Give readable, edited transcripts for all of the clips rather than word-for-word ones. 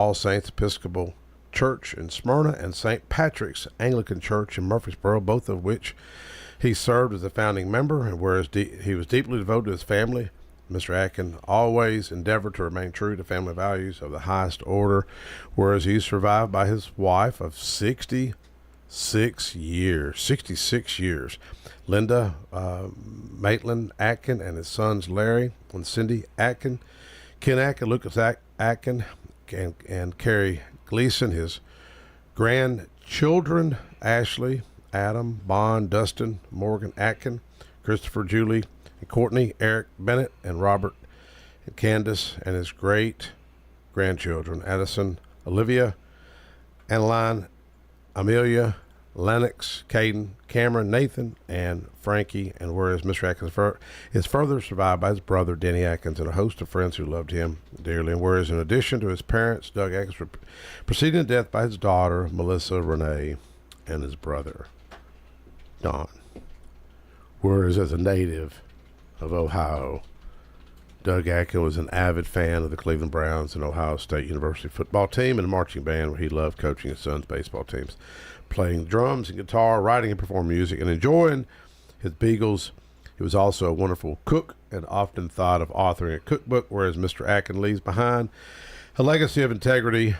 All Saints Episcopal Church in Smyrna and St. Patrick's Anglican Church in Murfreesboro, both of which he served as a founding member. And whereas he was deeply devoted to his family, Mr. Atkin always endeavored to remain true to family values of the highest order, whereas he's survived by his wife of 66 years, Linda Maitland Atkin, and his sons Larry and Cindy Atkin, Ken Atkin, Lucas Atkin, and Carrie Gleason, his grandchildren Ashley, Adam, Bond, Dustin, Morgan Atkin, Christopher, Julie, and Courtney, Eric Bennett, and Robert and Candace, and his great-grandchildren, Addison, Olivia, Adeline, Amelia, Lennox, Caden, Cameron, Nathan, and Frankie. And whereas Mr. Atkins is further survived by his brother, Denny Atkins, and a host of friends who loved him dearly. And whereas in addition to his parents, Doug Atkins, preceded to death by his daughter, Melissa Renee, and his brother, Don. Whereas as a native of Ohio, Doug Atkin was an avid fan of the Cleveland Browns and Ohio State University football team and marching band, where he loved coaching his son's baseball teams, playing drums and guitar, writing and performing music, and enjoying his Beagles. He was also a wonderful cook and often thought of authoring a cookbook, whereas Mr. Atkin leaves behind a legacy of integrity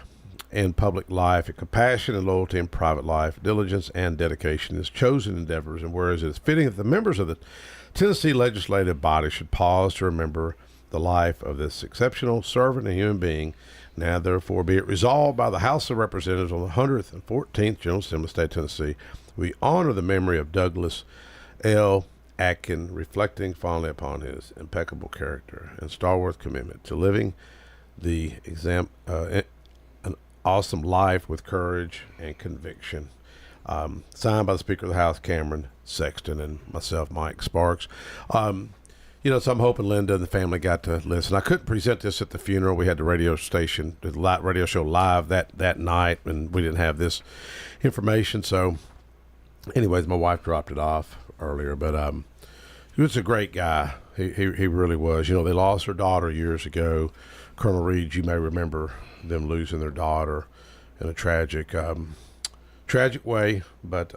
in public life, and compassion and loyalty in private life, diligence and dedication in his chosen endeavors. And whereas it is fitting that the members of the Tennessee legislative body should pause to remember the life of this exceptional servant and human being, now therefore be it resolved by the House of Representatives on the 114th General Assembly of the State of Tennessee, we honor the memory of Douglas L. Atkin, reflecting fondly upon his impeccable character and stalwart commitment to living an awesome life with courage and conviction. Signed by the Speaker of the House, Cameron Sexton, and myself, Mike Sparks. So I'm hoping Linda and the family got to listen. I couldn't present this at the funeral. We had the radio show live that night, and we didn't have this information. So anyways, my wife dropped it off earlier, but he was a great guy. He really was. They lost their daughter years ago. Colonel Reed, you may remember them losing their daughter in a tragic way, but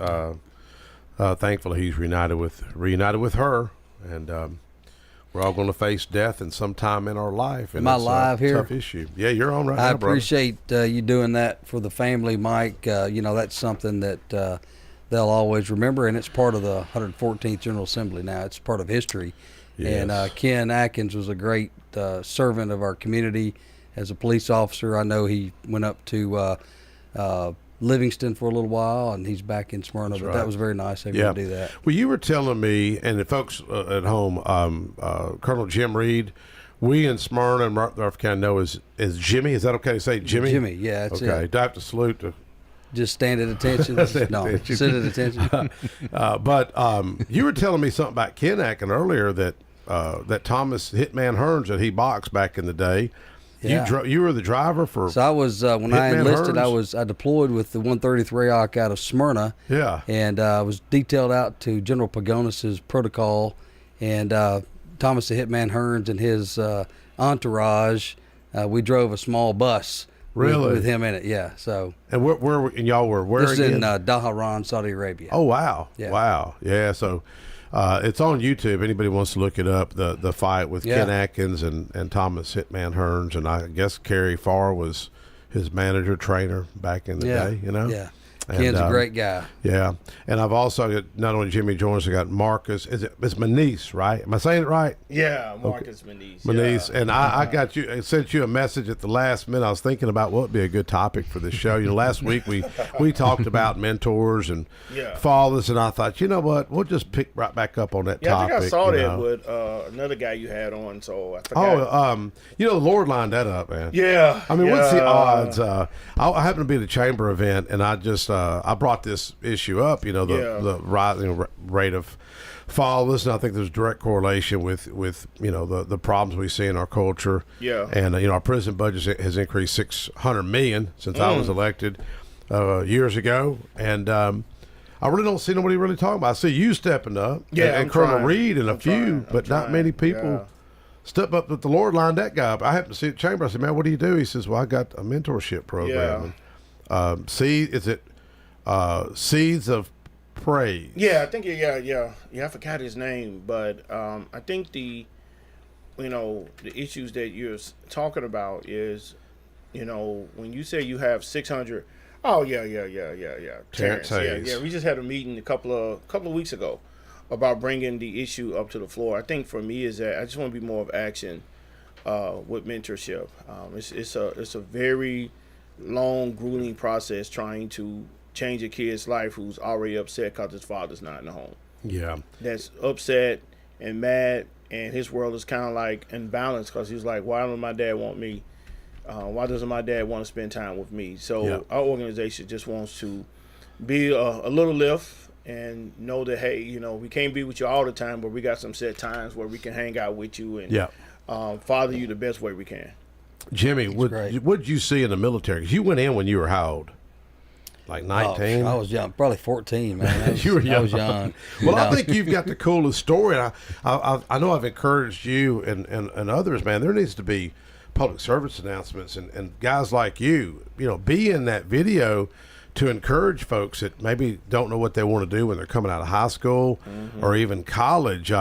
thankfully he's reunited with her, and we're all going to face death in some time in our life. And Am I live here? Tough issue. Yeah, you're on right now, I appreciate you doing that for the family, Mike. That's something that they'll always remember, and it's part of the 114th General Assembly now. It's part of history. Yes. And Ken Atkins was a great servant of our community as a police officer. I know he went up to Livingston for a little while, and he's back in Smyrna. But that was very nice of you to do that. Well, you were telling me, and the folks at home, Colonel Jim Reed, we in Smyrna and Rutherford County know as Jimmy. Is that okay to say Jimmy? Jimmy, yeah. That's okay. It. Do I have to salute to? Just stand at attention. No, sit at attention. But you were telling me something about Ken Atkin earlier that Thomas Hitman Hearns that he boxed back in the day. Yeah. You were the driver for. So I was when Hitman I enlisted. Hearns? I deployed with the 130th RAOC out of Smyrna. Yeah. And I was detailed out to General Pagonis's protocol, and Thomas the Hitman Hearns and his entourage. We drove a small bus. Really? With him in it, yeah. So. And where and y'all were where this again? This is in Dhahran, Saudi Arabia. Oh wow! Yeah. Wow! Yeah. So. It's on YouTube. Anybody wants to look it up, the fight with Ken Atkins and Thomas Hitman Hearns, and I guess Kerry Farr was his manager, trainer back in the day, Yeah. Ken's a great guy. Yeah. And I've also got not only Jimmy Jones, I got Marcus. It's Manise, right? Am I saying it right? Yeah, Marcus Manise. Manise. Yeah. And I got you. I sent you a message at the last minute. I was thinking about what would be a good topic for this show. Last week we talked about mentors and fathers, and I thought, you know what? We'll just pick right back up on that topic. I think I saw that with another guy you had on, so I forgot. The Lord lined that up, man. Yeah. I mean, what's the odds? I happened to be at a chamber event, and I just I brought this issue up, the rising rate of fatherless, and I think there's a direct correlation with the problems we see in our culture. Yeah. And our prison budget has increased $600 million since I was elected years ago, and I really don't see nobody really talking about it. I see you stepping up, and Colonel Reed and a few, but not many people step up that the Lord lined that guy up. I happened to see it at Chamber. I said, man, what do you do? He says, well, I got a mentorship program. Yeah. And, Seeds of Praise? Yeah, I think yeah. I forgot his name, but I think the issues that you're talking about is, when you say you have 600. Oh yeah. Terrence Hayes. Yeah. We just had a meeting a couple of weeks ago about bringing the issue up to the floor. I think for me is that I just want to be more of action with mentorship. It's a very long, grueling process trying to change a kid's life who's already upset because his father's not in the home. Yeah. That's upset and mad, and his world is kind of like imbalanced because he's like, why don't my dad want me? Why doesn't my dad want to spend time with me? So our organization just wants to be a little lift and know that, hey, we can't be with you all the time, but we got some set times where we can hang out with you and father you the best way we can. Jimmy, what did you see in the military? 'Cause you went in when you were how old? Like 19? I was young, probably 14, man. You were young. I was young. Well, I think you've got the coolest story. And I know I've encouraged you and others, man. There needs to be public service announcements and guys like you, be in that video to encourage folks that maybe don't know what they want to do when they're coming out of high school or even college.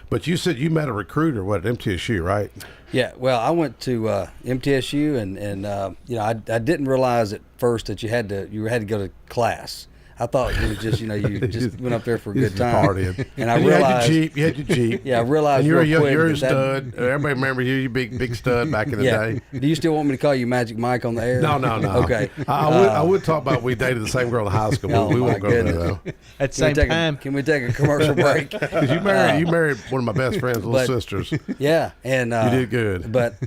But you said you met a recruiter, at MTSU, right? Yeah, well, I went to MTSU, and I didn't realize at first that you had to go to class. I thought it was just, you just went up there for a good time. Partying. And I realized you had your Jeep. Yeah, I realized. And you're a stud. Everybody remember you big stud back in the day. Do you still want me to call you Magic Mike on the air? No. Okay. I would talk about we dated the same girl in high school. Oh, we my won't go there goodness. though. At the same time. Can we take a commercial break? 'Cause you married one of my best friend's little sisters. Yeah, and you did good. But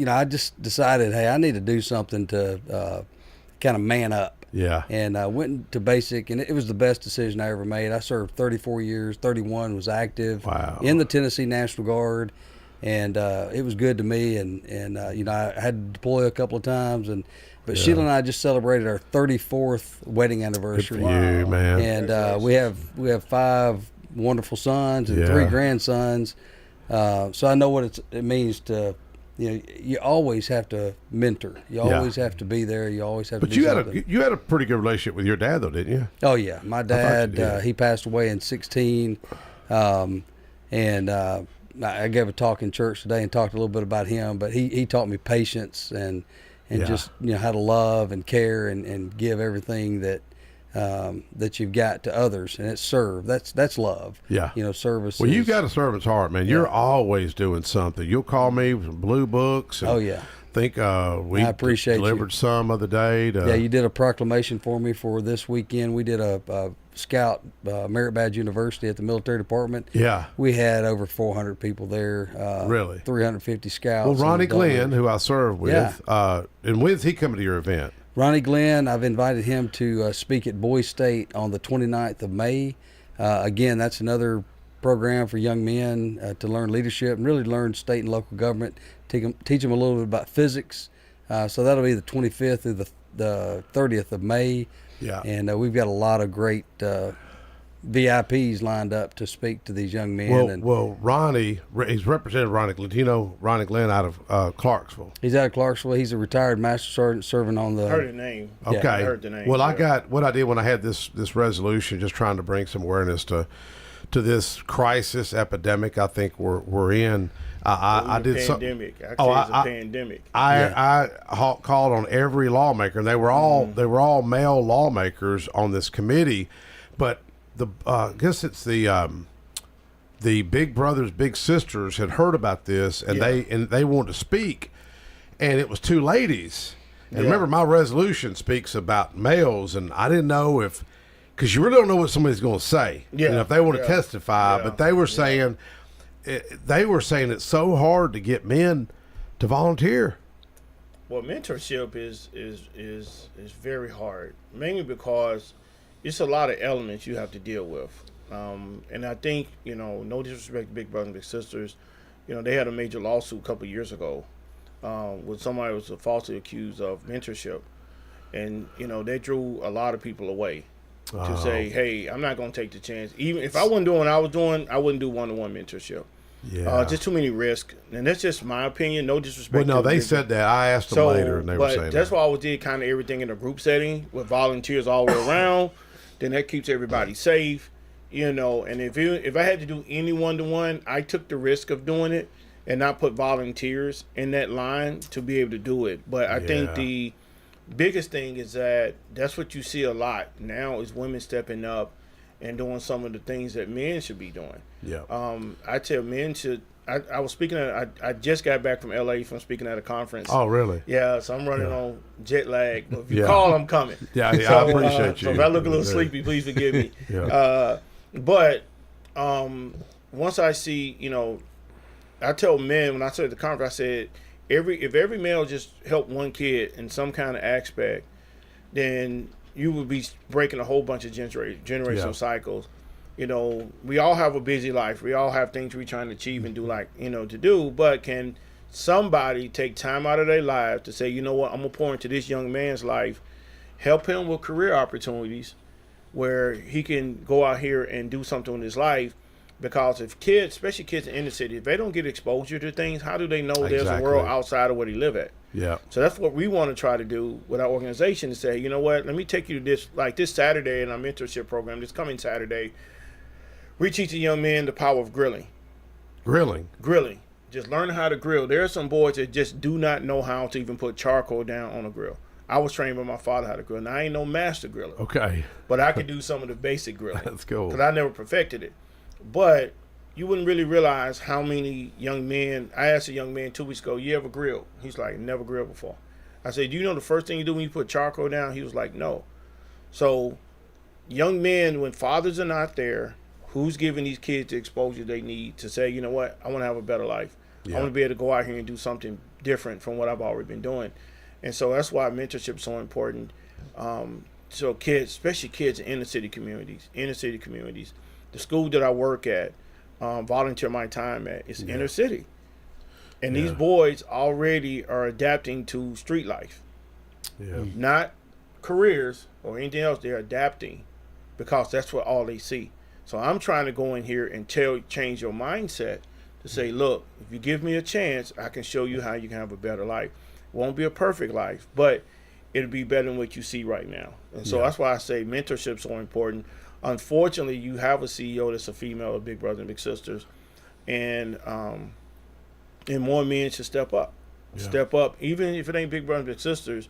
I just decided, hey, I need to do something to kind of man up. Yeah. And I went to basic, and it was the best decision I ever made. I served 34 years, 31 was active in the Tennessee National Guard, and it was good to me. And I had to deploy a couple of times, but Sheila and I just celebrated our 34th wedding anniversary. Good for you, man. And we have 5 wonderful sons and 3 grandsons. So I know what it means to. You always have to mentor. You always have to be there. You always have to do something. But you had a pretty good relationship with your dad, though, didn't you? Oh, yeah. My dad, he passed away in 16. And I gave a talk in church today and talked a little bit about him. But he taught me patience and just how to love and care and give everything that you've got to others, and it's serve. That's love. Yeah. Service. Well, you've got a servant's heart, man. You're always doing something. You'll call me with some blue books. And I think we delivered some other day. You did a proclamation for me for this weekend. We did a Scout Merit Badge University at the military department. Yeah. We had over 400 people there. Really? 350 scouts. Well, Ronnie Glenn, who I served with, and when's he coming to your event? Ronnie Glenn, I've invited him to speak at Boys State on the 29th of May. Again, that's another program for young men to learn leadership and really learn state and local government, teach them a little bit about physics. So that'll be the 25th through the 30th of May. Yeah. And we've got a lot of great VIPs lined up to speak to these young men. Well, Ronnie, he's Representative Ronnie Glenn. Do you know Ronnie Glenn out of Clarksville? He's out of Clarksville. He's a retired master sergeant serving on the. I heard the name. Okay. Yeah, I heard the name. Well, I got what I did when I had this resolution, just trying to bring some awareness to this crisis epidemic I think we're in. I did something. Actually, it's a pandemic. I called on every lawmaker, and they were all male lawmakers on this committee, but I guess it's the Big Brothers Big Sisters had heard about this, and they wanted to speak, and it was 2 ladies. And remember, my resolution speaks about males, and I didn't know because you really don't know what somebody's going to say. Yeah. If they want to testify, but they were saying. They were saying it's so hard to get men to volunteer. Well, mentorship is very hard, mainly because it's a lot of elements you have to deal with. And I think, no disrespect to Big Brothers and Big Sisters, they had a major lawsuit a couple of years ago when somebody was falsely accused of mentorship. And, they drew a lot of people away to say, hey, I'm not going to take the chance. Even if I wasn't doing what I was doing, I wouldn't do one-to-one mentorship. Yeah. Just too many risks. And that's just my opinion. No disrespect. Well, no, to they the said that. I asked them later, and they were saying that's that. why I always did kind of everything in a group setting with volunteers all the way around. Then that keeps everybody safe, you know. And if I had to do any one-to-one, I took the risk of doing it and not put volunteers in that line to be able to do it. But I think the biggest thing is that's what you see a lot now is women stepping up and doing some of the things that men should be doing. Yeah. I tell men should. I was speaking I just got back from LA from speaking at a conference. Oh, really? Yeah, so I'm running on jet lag. But if you call, I'm coming. Yeah, so, I appreciate you. So if I look a little sleepy, please forgive me. But once I see, you know, I tell men when I said at the conference, I said if every male just helped one kid in some kind of aspect, then you would be breaking a whole bunch of generational cycles. You know, we all have a busy life. We all have things we're trying to achieve and do, to do. But can somebody take time out of their life to say, you know what, I'm going to pour into this young man's life, help him with career opportunities where he can go out here and do something in his life? Because if kids, especially kids in the inner city, if they don't get exposure to things, how do they know there's a world outside of where they live at? Yeah. So that's what we want to try to do with our organization, to say, you know what, let me take you to this, like this Saturday in our mentorship program, this coming Saturday, we teach a young man the power of grilling. Grilling. Just learn how to grill. There are some boys that just do not know how to even put charcoal down on a grill. I was trained by my father how to grill. Now, I ain't no master griller. Okay. But I could do some of the basic grilling. That's cool. Because I never perfected it. But you wouldn't really realize how many young men. I asked a young man 2 weeks ago, you ever grilled? He's like, never grilled before. I said, do you know the first thing you do when you put charcoal down? He was like, no. So young men, when fathers are not there, who's giving these kids the exposure they need to say, you know what, I want to have a better life. I want to be able to go out here and do something different from what I've already been doing. And so that's why mentorship is so important. So kids, especially kids in inner city communities, the school that I work at, volunteer my time at, is inner city. And these boys already are adapting to street life. Yeah. Not careers or anything else. They're adapting because that's what all they see. So I'm trying to go in here and change your mindset to say, look, if you give me a chance, I can show you how you can have a better life. It won't be a perfect life, but it'll be better than what you see right now. And so that's why I say mentorship is so important. Unfortunately, you have a CEO that's a female of Big Brothers and Big Sisters, and more men should step up. Step up, even if it ain't Big Brothers and Big Sisters.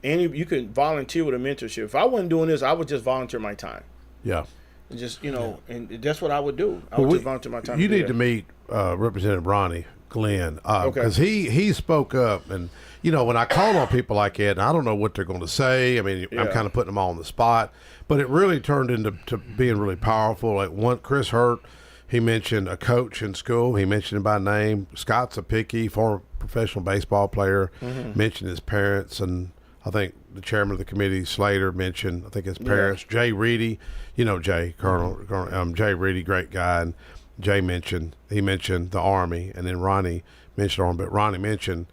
And you can volunteer with a mentorship. If I wasn't doing this, I would just volunteer my time. Yeah. And just, and that's what I would do. I would just volunteer my time. You need to meet Representative Ronnie Glenn, because he spoke up, and when I call on people like that, and I don't know what they're going to say. I mean, I'm kind of putting them all on the spot, but it really turned into being really powerful. Like Chris Hurt, he mentioned a coach in school. He mentioned him by name. Scott Zapicki, former professional baseball player, mentioned his parents, and I think the chairman of the committee, Slater, mentioned, I think his parents. Jay Reedy, Jay, Colonel Jay Reedy, great guy, and Jay mentioned the Army, and then Ronnie mentioned Army, but Ronnie mentioned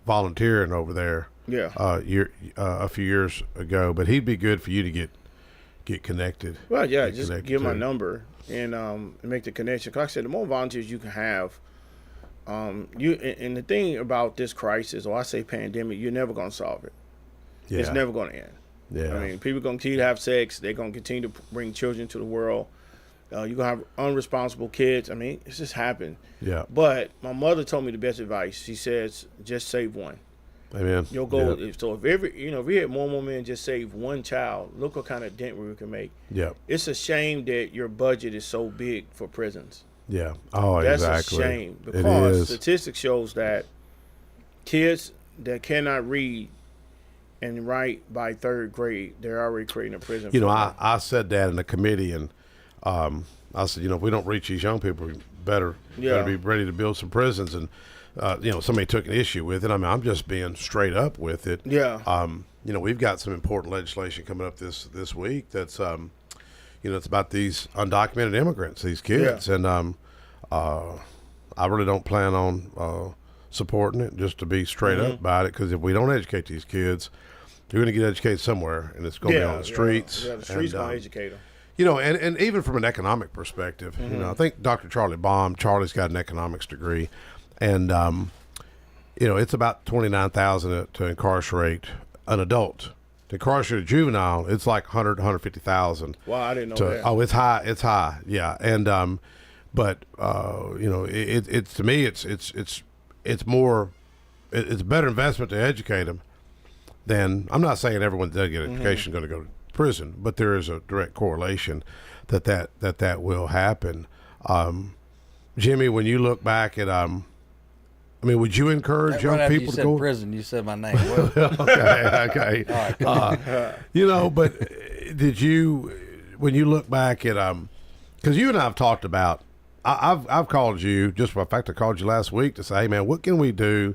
volunteering over there a few years ago. But he'd be good for you to get connected. Well, just give my number and make the connection. Because like I said, the more volunteers you can have, and the thing about this crisis, or I say pandemic, you're never going to solve it. Yeah. It's never going to end. Yeah. I mean, people are going to continue to have sex. They're going to continue to bring children to the world. You're going to have unresponsible kids. I mean, it's just happened. Yeah. But my mother told me the best advice. She says, just save one. Amen. Your goal is, so if we had more men just save one child, look what kind of dent we can make. Yeah. It's a shame that your budget is so big for prisons. Yeah. Oh, that's exactly. That's a shame, because statistics shows that kids that cannot read and write by third grade, they're already creating a prison. I said that in the committee, and I said, if we don't reach these young people, we better be ready to build some prisons. And somebody took an issue with it. I mean, I'm just being straight up with it. Yeah. We've got some important legislation coming up this week. That's it's about these undocumented immigrants, these kids, and I really don't plan on supporting it, just to be straight up about it, because if we don't educate these kids, they're going to get educated somewhere, and it's going to be on the streets. Yeah, the streets going to educate them. You know, and even from an economic perspective, you know, I think Dr. Charlie's got an economics degree, and you know, it's about $29,000 to incarcerate an adult. To incarcerate a juvenile, it's like 150,000. Wow, I didn't know that. Oh, it's high, yeah. And but you know, it's to me, it's more, it's a better investment to educate them than. I'm not saying everyone that does get education going to go to prison, but there is a direct correlation that will happen. Jimmy, when you look back at I mean, would you encourage young right people after to go? you said prison, you said my name. Okay. All right, come on. You know, but did you, when you look back at because you and I have talked about, I've called you, just for the fact I called you last week to say, hey man, what can we do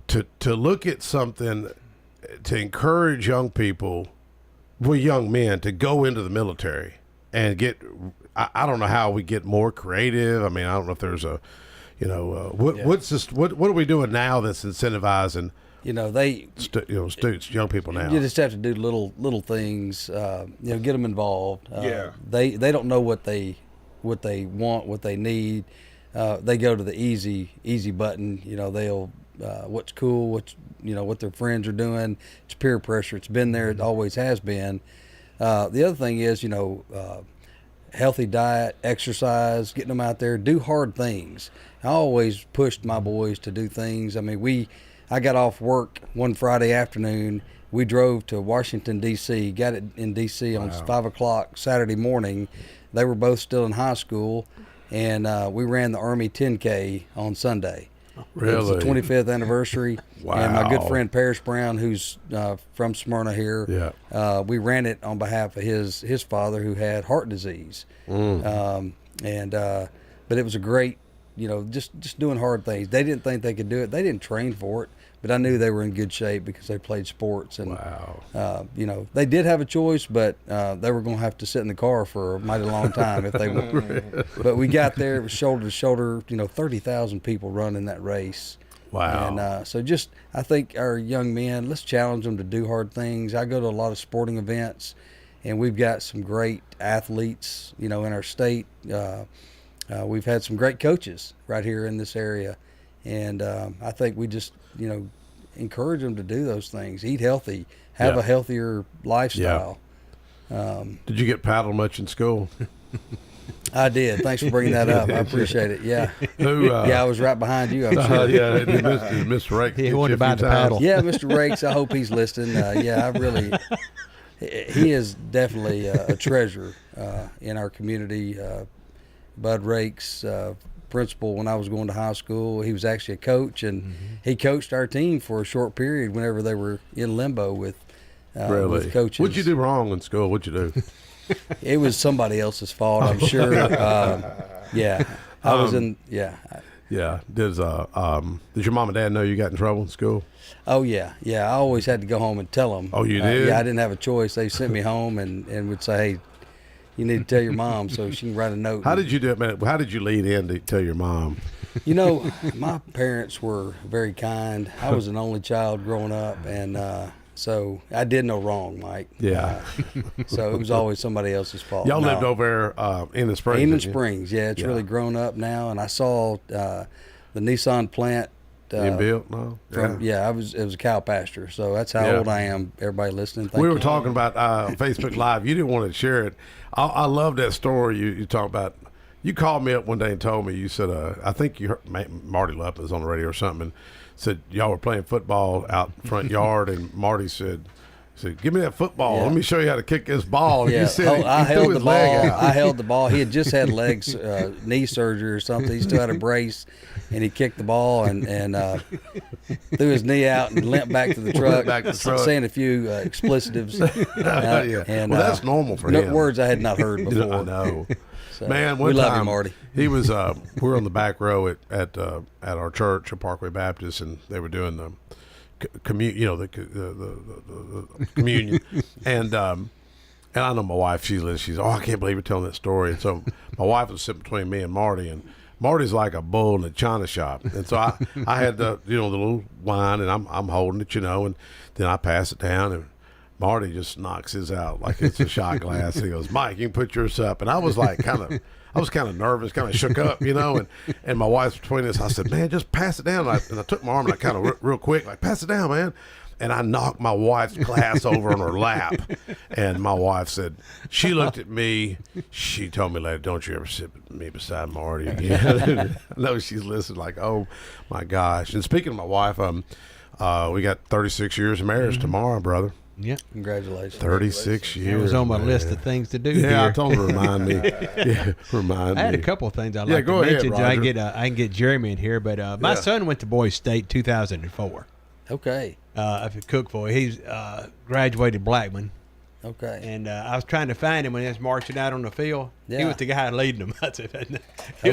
to look at something to encourage young people, young men, to go into the military and get. I don't know how we get more creative. I mean, I don't know if there's a, you know, what's this? What are we doing now that's incentivizing? You know, students, young people now. You just have to do little things. You know, get them involved. They don't know what they want, what they need. They go to the easy button. You know, they'll what's cool, what their friends are doing. It's peer pressure. It's been there. It always has been. The other thing is, you know, healthy diet, exercise, getting them out there, do hard things. I always pushed my boys to do things. I mean, I got off work one Friday afternoon. We drove to Washington, D.C., got it in D.C. on 5 o'clock Saturday morning. They were both still in high school, and we ran the Army 10K on Sunday. Really? It was the 25th anniversary. Wow. And my good friend Parrish Brown, who's from Smyrna here, we ran it on behalf of his father, who had heart disease. But it was a great, you know, just doing hard things. They didn't think they could do it. They didn't train for it, but I knew they were in good shape because they played sports. And you know, they did have a choice, but they were going to have to sit in the car for a mighty long time if they were. But we got there. It was shoulder to shoulder. You know, 30,000 people running that race. Wow. And so I think our young men, let's challenge them to do hard things. I go to a lot of sporting events, and we've got some great athletes, you know, in our state. We've had some great coaches right here in this area. And I think we just, you know, encourage them to do those things. Eat healthy, have a healthier lifestyle. Did you get paddled much in school? I did. Thanks for bringing that up. I appreciate it. Yeah. I was right behind you, I'm sure. Yeah, Mr. Rakes. He wanted to buy the paddle. Yeah, Mr. Rakes, I hope he's listening. He is definitely a treasure in our community. Bud Rakes, principal when I was going to high school. He was actually a coach, and he coached our team for a short period whenever they were in limbo with coaches. What'd you do wrong in school? What'd you do? It was somebody else's fault, I'm sure. I was in. Yeah. Did your mom and dad know you got in trouble in school? Oh yeah. I always had to go home and tell them. Oh, you did? Yeah, I didn't have a choice. They sent me home and would say, hey, you need to tell your mom so she can write a note. How did you do it, man? How did you lead in to tell your mom? You know, my parents were very kind. I was an only child growing up, and so I did no wrong, Mike. Yeah. So it was always somebody else's fault. Y'all lived over there in the Springs? In the Springs, yeah. It's really grown up now, and I saw the Nissan plant. Being built? No. It was a cow pasture, so that's how old I am. Everybody listening, thank we you. were talking about Facebook Live. You didn't want to share it. I love that story you talk about. You called me up one day and told me, you said, I think you heard Marty Lupp was on the radio or something, and said y'all were playing football out front yard, and Marty said, give me that football. Let me show you how to kick this ball. Yeah. You said I held the ball. Out. I held the ball. He had just had knee surgery or something. He still had a brace, and he kicked the ball and threw his knee out and limped back to the truck, saying a few explicitives. And that's normal for him. Words I had not heard before. I know. So, man, we love you, Marty. He was. We were on the back row at our church, at Parkway Baptist, and they were doing the communion, and I know my wife. She's I can't believe you're telling that story. And so my wife was sitting between me and Marty, and Marty's like a bull in a china shop, and so I had the the little wine, and I'm holding it, and then I pass it down, and Marty just knocks his out like it's a shot glass. He goes, Mike, you can put yours up. And I was like kind of nervous, kind of shook up, and my wife's between us. I said, man, just pass it down. And I took my arm and I kind of real quick, like, pass it down, man. And I knocked my wife's glass over on her lap. And my wife said, she looked at me. She told me later, don't you ever sit with me beside Marty again. I know she's listening like, oh, my gosh. And speaking of my wife, we got 36 years of marriage tomorrow, brother. Yeah. Congratulations. 36 years. It was on my list of things to do yeah, here. I told her to remind me. Yeah, remind me. I had a couple of things I'd Yeah, like go to ahead, mention. Roger. I can get Jeremy in here, but my son went to Boys State 2004. Okay. Up at Cookville. He's graduated Blackman. Okay. And I was trying to find him when he was marching out on the field. Yeah. He was the guy leading them. He was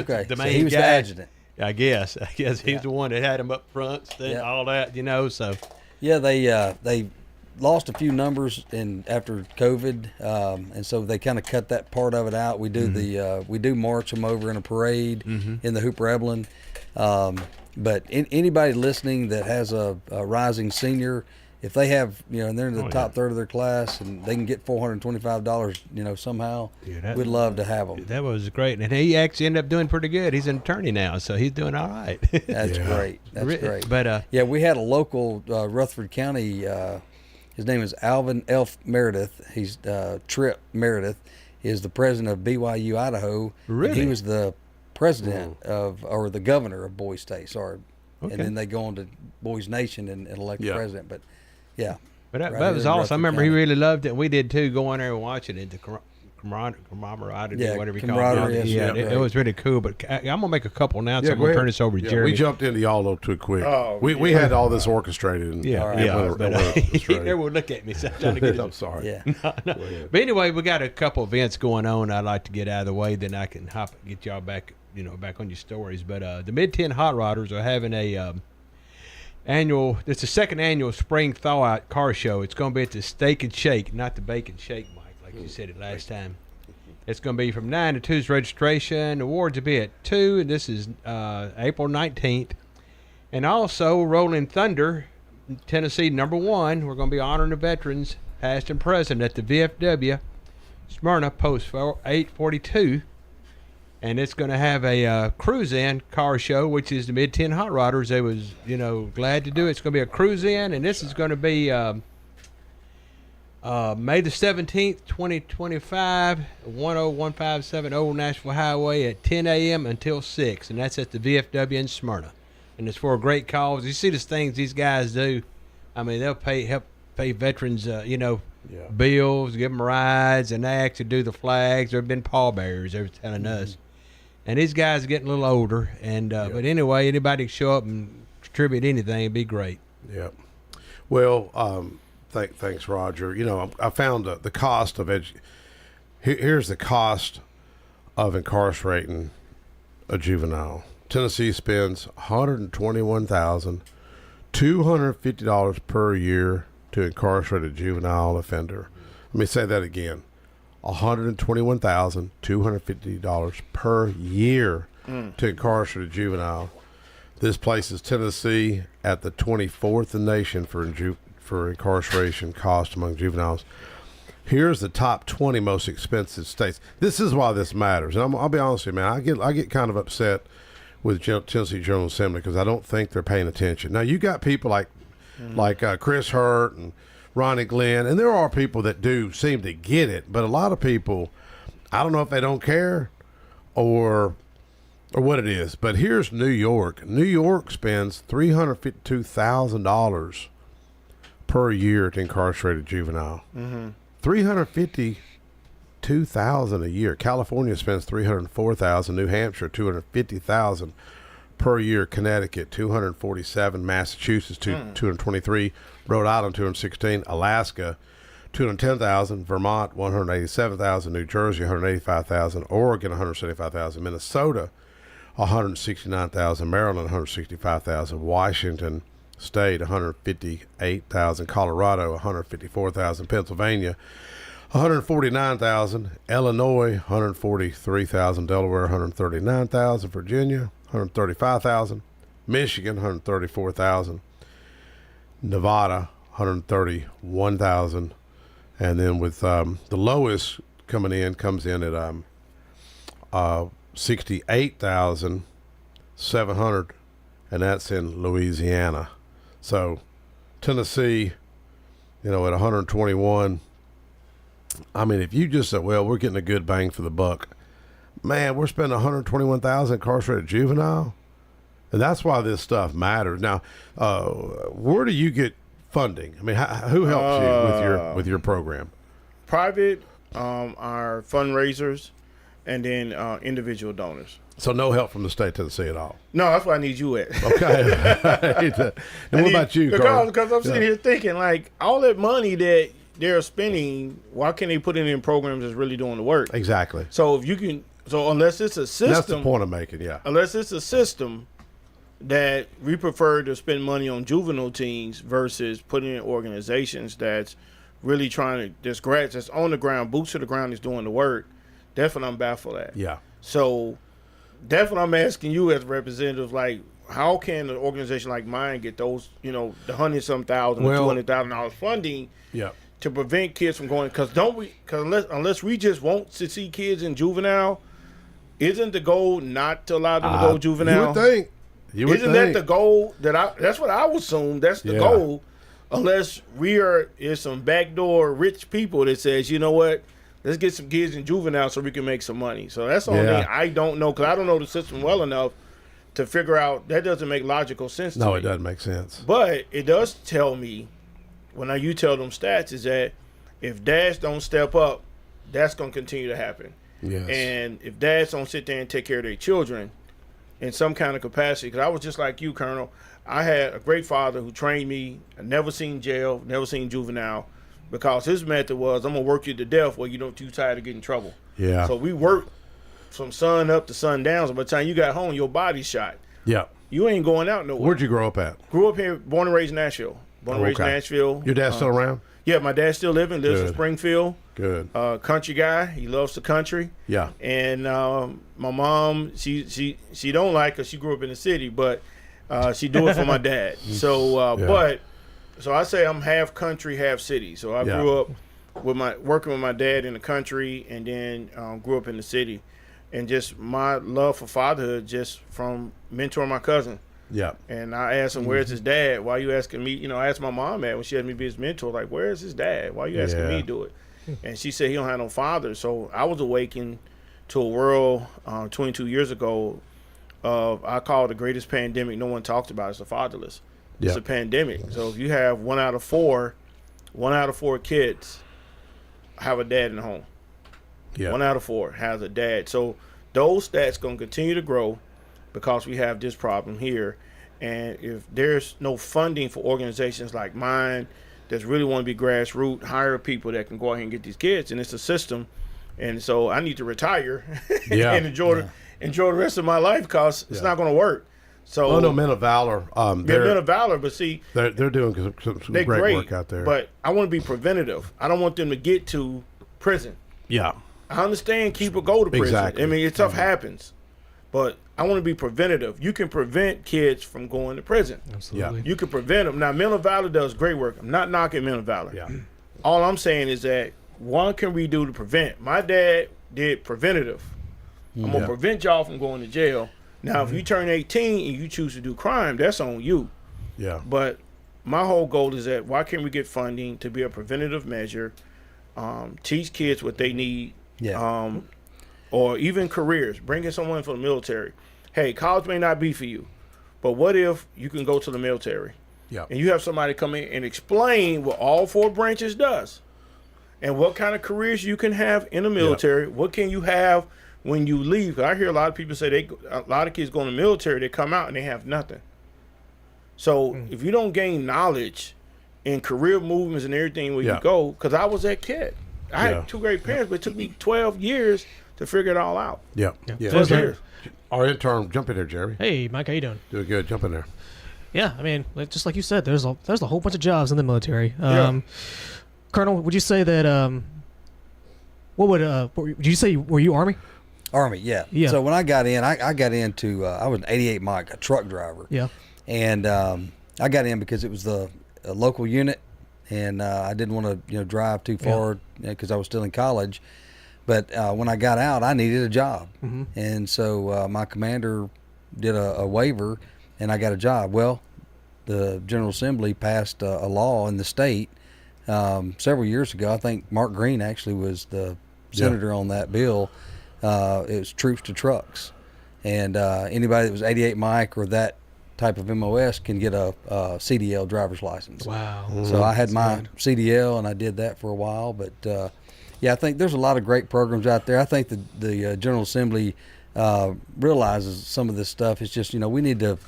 Okay. the So main he was guy. the adjutant. I guess he's the one that had him up front, all that, So Yeah, they lost a few numbers after COVID, and so they kind of cut that part of it out. We do we do march them over in a parade in the Hooper Evelyn. But anybody listening that has a rising senior, if they have, and they're in the top third of their class and they can get $425, somehow, we'd love to have them. that was great. And he actually ended up doing pretty good. He's an attorney now, so he's doing all right. That's great. That's great. But yeah, we had a local Rutherford County. His name is Alvin F. Meredith. He's Tripp Meredith. Is the president of BYU Idaho. Really? And he was the president or the governor of Boys State. Sorry. Okay. And then they go on to Boys Nation and elect the president. But yeah. But that right was here in awesome. I Rutherford remember he County. really loved it. And we did too, going there and watching it. The camaraderie, whatever you call camaraderie, it. yeah, it was really cool. But I'm going to make a couple now, so I'm go going to ahead. turn this over to Jeremy. We jumped into y'all a little too quick. Oh, we had all this orchestrated. And, Everyone look at me. So I'm trying to get I'm sorry. Yeah. no. But anyway, we got a couple events going on I'd like to get out of the way, then I can get y'all back, back on your stories. But the Mid-10 Hot Rodders are having it's the second annual spring thaw-out car show. It's going to be at the Steak and Shake, not the Bacon Shake, Mike, like you said it last time. It's going to be from 9 to 2's registration. Awards will be at 2, and this is April 19th. And also, Rolling Thunder, Tennessee #1. We're going to be honoring the veterans, past and present, at the VFW, Smyrna, Post 842. And it's going to have a cruise-in car show, which is the Mid-10 Hot Rodders. They was, glad to do it. It's going to be a cruise-in, and this is going to be May the 17th, 2025, 10157 Nashville Highway at 10 a.m. until 6, and that's at the VFW in Smyrna. And it's for a great cause. You see the things these guys do. I mean, they'll help pay veterans, bills, give them rides, and they actually do the flags. There have been pallbearers, they were telling us. And these guys are getting a little older. And but anyway, anybody can show up and contribute anything, it'd be great. Yeah. Well, thanks, Roger. I found the cost of here's the cost of incarcerating a juvenile. Tennessee spends $121,250 per year to incarcerate a juvenile offender. Let me say that again. $121,250 per year to incarcerate a juvenile. This places Tennessee at the 24th in the nation for incarceration cost among juveniles. Here's the top 20 most expensive states. This is why this matters. And I'll be honest with you, man. I get kind of upset with Tennessee General Assembly because I don't think they're paying attention. Now, you got people like Chris Hurt and Ronnie Glenn, and there are people that do seem to get it, but a lot of people, I don't know if they don't care or what it is. But here's New York. New York spends $352,000 per year to incarcerate a juvenile. $352,000 a year. California spends $304,000. New Hampshire $250,000 per year. Connecticut $247,000. Massachusetts $223,000. Rhode Island $216,000. Alaska $210,000. Vermont $187,000. New Jersey $185,000. Oregon $175,000. Minnesota $169,000. Maryland $165,000. Washington State $158,000. Colorado $154,000. Pennsylvania $149,000. Illinois $143,000. Delaware $139,000. Virginia $135,000. Michigan $134,000. Nevada $131,000. And then with the lowest comes in at 68,700, and that's in Louisiana. So Tennessee, at 121. I mean, if you just said, well, we're getting a good bang for the buck, man, we're spending 121,000 incarcerated juvenile, and that's why this stuff matters. Now, where do you get funding? I mean, who helps you with your program? Private, our fundraisers, and then individual donors. So no help from the state of Tennessee at all. No, that's where I need you at. Okay. And what about you, Carl? Because I'm sitting here thinking, like, all that money that they're spending, why can't they put it in programs that's really doing the work? Exactly. So if you can, unless it's a system, that's the point I'm making. Yeah. Unless it's a system that we prefer to spend money on juvenile teens versus putting in organizations that's really trying to, that's on the ground, boots to the ground, is doing the work. Definitely, I'm baffled at. Yeah. So definitely, I'm asking you as a representative, like, how can an organization like mine get those, the $100-some thousand, $200,000 funding? Yeah. To prevent kids from going, because unless we just want to see kids in juvenile, isn't the goal not to allow them to go juvenile? You would think. Isn't that the goal? That's what I would assume. That's the goal. Unless is some backdoor rich people that says, you know what, let's get some kids in juvenile so we can make some money. So that's the only thing I don't know, because I don't know the system well enough to figure out. That doesn't make logical sense to me. No, it doesn't make sense. But it does tell me, when you tell them stats, is that if dads don't step up, that's going to continue to happen. Yes. And if dads don't sit there and take care of their children in some kind of capacity, because I was just like you, Colonel. I had a great father who trained me. I never seen jail, never seen juvenile, because his method was, I'm going to work you to death where you don't too tired of getting in trouble. Yeah. So we worked from sun up to sundown. So by the time you got home, your body's shot. Yeah. You ain't going out nowhere. Where'd you grow up at? Grew up here, born and raised in Nashville. Born and raised in Nashville. Your dad's still around? Yeah, my dad's still living, lives in Springfield. Good. Country guy. He loves the country. Yeah. And my mom, she don't like her. She grew up in the city, but she do it for my dad. So, so I say I'm half country, half city. So I grew up working with my dad in the country, and then grew up in the city. And just my love for fatherhood, just from mentoring my cousin. Yeah. And I asked him, where's his dad? Why are you asking me? I asked my mom that when she had me be his mentor, like, where's his dad? Why are you asking me to do it? And she said he don't have no father. So I was awakened to a world 22 years ago of, I call it the greatest pandemic no one talks about. It's the fatherless. It's a pandemic. So if you have one out of four kids have a dad in the home. Yeah. 1 out of 4 has a dad. So those stats going to continue to grow because we have this problem here. And if there's no funding for organizations like mine that really want to be grassroots, hire people that can go ahead and get these kids, and it's a system. And so I need to retire and enjoy the rest of my life, because it's not going to work. So no, Men of Valor. they're Men of Valor, but see, they're doing some great work out there. But I want to be preventative. I don't want them to get to prison. Yeah. I understand people go to prison. Exactly. I mean, stuff happens. But I want to be preventative. You can prevent kids from going to prison. Absolutely. You can prevent them. Now, Men of Valor does great work. I'm not knocking Men of Valor. Yeah. All I'm saying is that, what can we do to prevent? My dad did preventative. I'm going to prevent y'all from going to jail. Now, if you turn 18 and you choose to do crime, that's on you. Yeah. But my whole goal is that, why can't we get funding to be a preventative measure, teach kids what they need, or even careers, bringing someone from the military. Hey, college may not be for you, but what if you can go to the military? Yeah. And you have somebody come in and explain what all 4 branches does, and what kind of careers you can have in the military. What can you have when you leave? 'Cause I hear a lot of people say a lot of kids go in the military, they come out and they have nothing. So if you don't gain knowledge in career movements and everything where you go, because I was that kid. I had 2 great parents, but it took me 12 years to figure it all out. Yeah. 12 years. Our intern, jump in there, Jeremy. Hey, Mike, how you doing? Doing good. Jump in there. Yeah, I mean, just like you said, there's a whole bunch of jobs in the military. Colonel, would you say that? Did you say, were you Army? Army, yeah. So when I got in, I got into I was an 88 Mike, a truck driver. Yeah. And I got in because it was the local unit, and I didn't want to drive too far because I was still in college. But when I got out, I needed a job, and so my commander did a waiver, and I got a job. Well, the General Assembly passed a law in the state several years ago. I think Mark Green actually was the senator on that bill. It was troops to trucks, and anybody that was 88 Mike or that type of MOS can get a CDL driver's license. Wow. So I had my CDL, and I did that for a while. But I think there's a lot of great programs out there. I think the General Assembly realizes some of this stuff. It's just, we need to,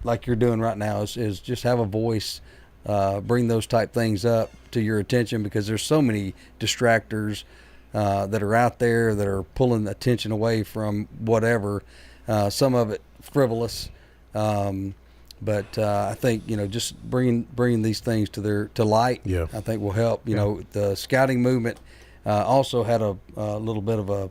like you're doing right now, is just have a voice, bring those type things up to your attention, because there's so many distractors that are out there that are pulling attention away from whatever. Some of it frivolous. But I think just bringing these things to light, I think will help. The scouting movement also had a little bit of a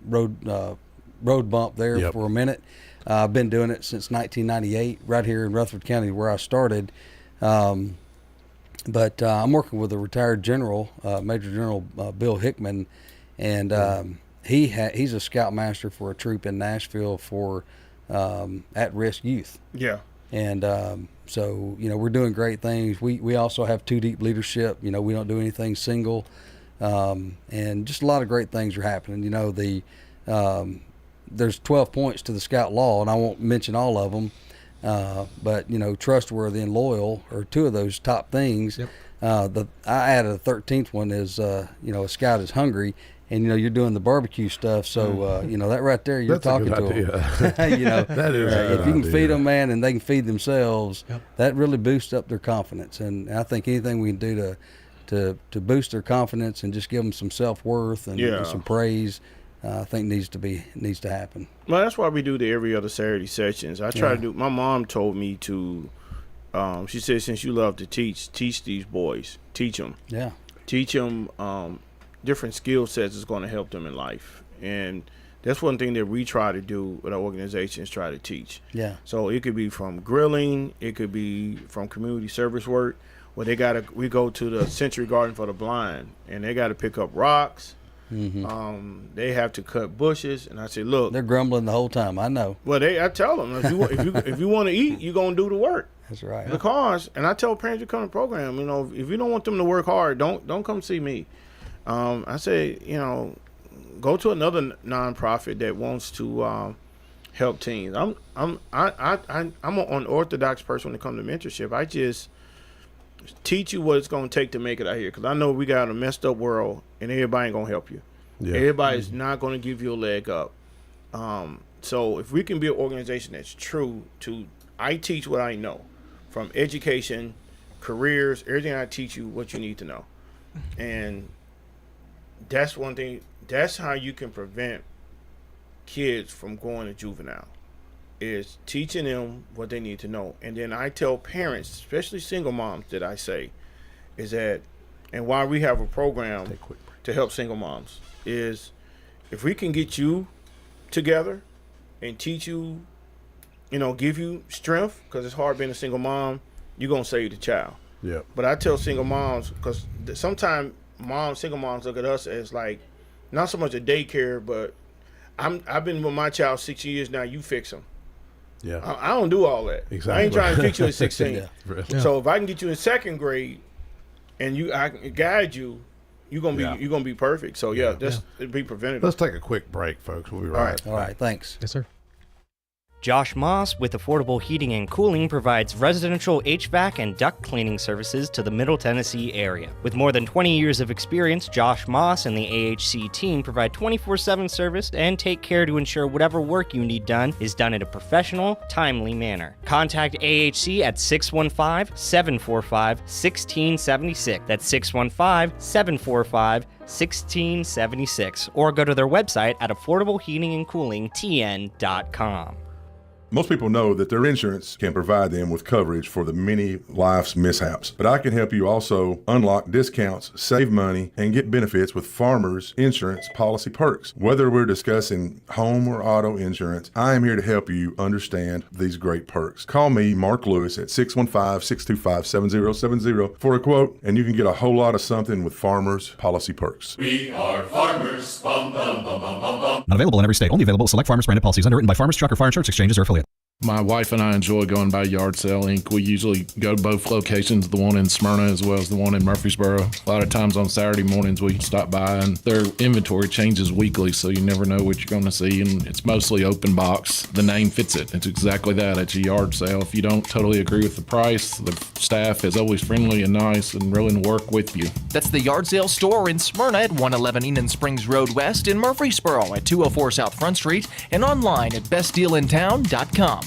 road bump there for a minute. I've been doing it since 1998, right here in Rutherford County, where I started. But I'm working with a retired general, Major General Bill Hickman, and he's a scoutmaster for a troop in Nashville for at-risk youth. Yeah. And so we're doing great things. We also have two deep leadership. We don't do anything single, and just a lot of great things are happening. There's 12 points to the Scout Law, and I won't mention all of them. But trustworthy and loyal are two of those top things. Yep. I added a 13th one is a scout is hungry, and you're doing the barbecue stuff. So that right there, you're talking to them. That is if you can feed them, man, and they can feed themselves, that really boosts up their confidence. And I think anything we can do to boost their confidence and just give them some self-worth and some praise, I think needs to happen. Well, that's why we do the every other Saturday sessions. I try to do. My mom told me to. She said, since you love to teach these boys, teach them. Yeah. Teach them different skill sets is going to help them in life, and that's one thing that we try to do with our organizations. Try to teach. Yeah. So it could be from grilling, it could be from community service work, where we go to the Century Garden for the Blind, and they got to pick up rocks. Mm-hmm. They have to cut bushes, and I say, look, they're grumbling the whole time. I know. Well, I tell them, if you want to eat, you're gonna do the work. That's right. Because, and I tell parents who come to the program, if you don't want them to work hard, don't come see me. I say, go to another nonprofit that wants to help teens. I'm an unorthodox person when it comes to mentorship. I just teach you what it's going to take to make it out here, because I know we got a messed up world, and everybody ain't going to help you. Yeah. Everybody's not going to give you a leg up. So if we can be an organization that's true to, I teach what I know, from education, careers, everything. I teach you what you need to know, and that's one thing. That's how you can prevent kids from going to juvenile, is teaching them what they need to know. And then I tell parents, especially single moms, that I say is that, and why we have a program to help single moms, is if we can get you together and teach you, give you strength, because it's hard being a single mom, you're going to save the child. Yeah. But I tell single moms, because sometimes single moms look at us as like, not so much a daycare, but I've been with my child 6 years now, you fix them. Yeah. I don't do all that. Exactly. I ain't trying to fix you at 16. Yeah. So if I can get you in second grade and I can guide you, you're gonna be perfect. So it'd be preventative. Let's take a quick break, folks. We'll be right back. All right, thanks. Yes, sir. Josh Moss with Affordable Heating and Cooling provides residential HVAC and duct cleaning services to the Middle Tennessee area. With more than 20 years of experience, Josh Moss and the AHC team provide 24/7 service and take care to ensure whatever work you need done is done in a professional, timely manner. Contact AHC at 615-745-1676. That's 615-745-1676. Or go to their website at affordableheatingandcoolingtn.com. Most people know that their insurance can provide them with coverage for the many life's mishaps, but I can help you also unlock discounts, save money, and get benefits with Farmers Insurance policy perks. Whether we're discussing home or auto insurance, I am here to help you understand these great perks. Call me, Mark Lewis, at 615-625-7070 for a quote, and you can get a whole lot of something with Farmers policy perks. We are farmers. Bum, bum, bum, bum, bum, bum. Not available in every state. Only available with select Farmers branded policies underwritten by Farmers Truck or Fire Insurance Exchanges or affiliate. My wife and I enjoy going by Yard Sale Inc. We usually go to both locations, the one in Smyrna as well as the one in Murfreesboro. A lot of times on Saturday mornings we stop by, and their inventory changes weekly, so you never know what you're going to see, and it's mostly open box. The name fits it. It's exactly that. It's a yard sale. If you don't totally agree with the price, the staff is always friendly and nice and willing to work with you. That's the Yard Sale Store in Smyrna at 111 Enon Springs Road West, in Murfreesboro at 204 South Front Street, and online at bestdealintown.com.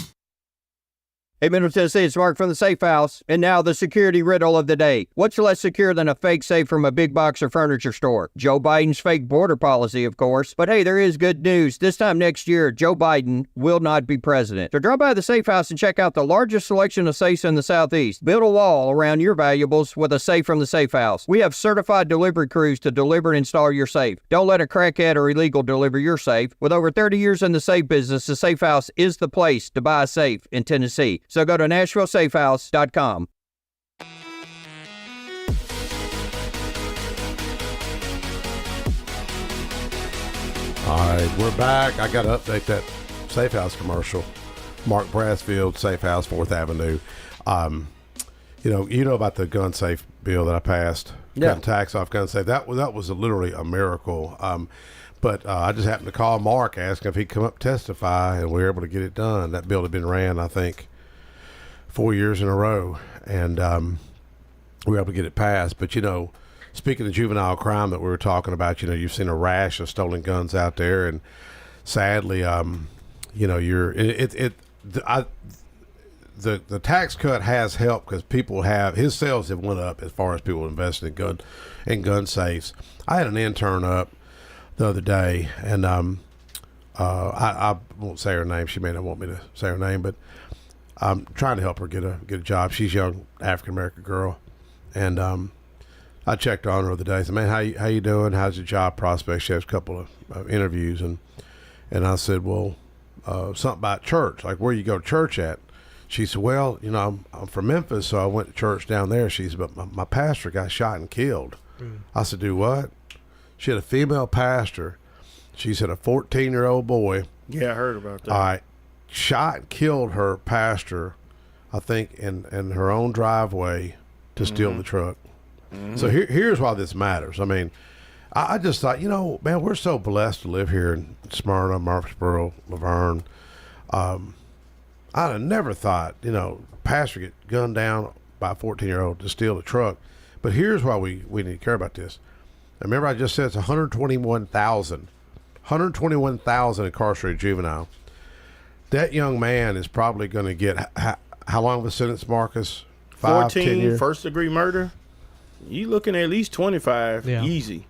Hey, Middle Tennessee, it's Mark from the Safe House. And now the security riddle of the day. What's less secure than a fake safe from a big box or furniture store? Joe Biden's fake border policy, of course. But hey, there is good news. This time next year, Joe Biden will not be president. So drop by the Safe House and check out the largest selection of safes in the Southeast. Build a wall around your valuables with a safe from the Safe House. We have certified delivery crews to deliver and install your safe. Don't let a crackhead or illegal deliver your safe. With over 30 years in the safe business, the Safe House is the place to buy a safe in Tennessee. So go to NashvilleSafehouse.com. All right, we're back. I got to update that Safe House commercial. Mark Brassfield, Safe House, 4th Avenue. You know about the gun safe bill that I passed? Yeah. Cutting tax off gun safe. That was literally a miracle. But I just happened to call Mark, asking if he'd come up testify, and we were able to get it done. That bill had been ran, I think, 4 years in a row, and we were able to get it passed. But, speaking of juvenile crime that we were talking about, you've seen a rash of stolen guns out there, and sadly, the tax cut has helped because his sales have went up as far as people investing in gun safes. I had an intern up the other day, and I won't say her name. She may not want me to say her name, but I'm trying to help her get a job. She's a young African American girl, and I checked on her the other day. I said, "Man, how you doing? How's your job prospects?" She has a couple of interviews, and I said, "Well, something about church, like where you go to church at." She said, "Well, I'm from Memphis, so I went to church down there." She said, "But my pastor got shot and killed." I said, "Do what?" She had a female pastor. She said a 14-year-old boy. Yeah, I heard about that. All right. Shot and killed her pastor, I think, in her own driveway to steal the truck. So here's why this matters. I mean, I just thought, man, we're so blessed to live here in Smyrna, Murfreesboro, Laverne. I'd have never thought, pastor get gunned down by a 14-year-old to steal a truck. But here's why we need to care about this. Remember, I just said it's 121,000 incarcerated juvenile. That young man is probably going to get how long of a sentence, Marcus? 5, 10 years? First-degree murder? You looking at least 25, easy.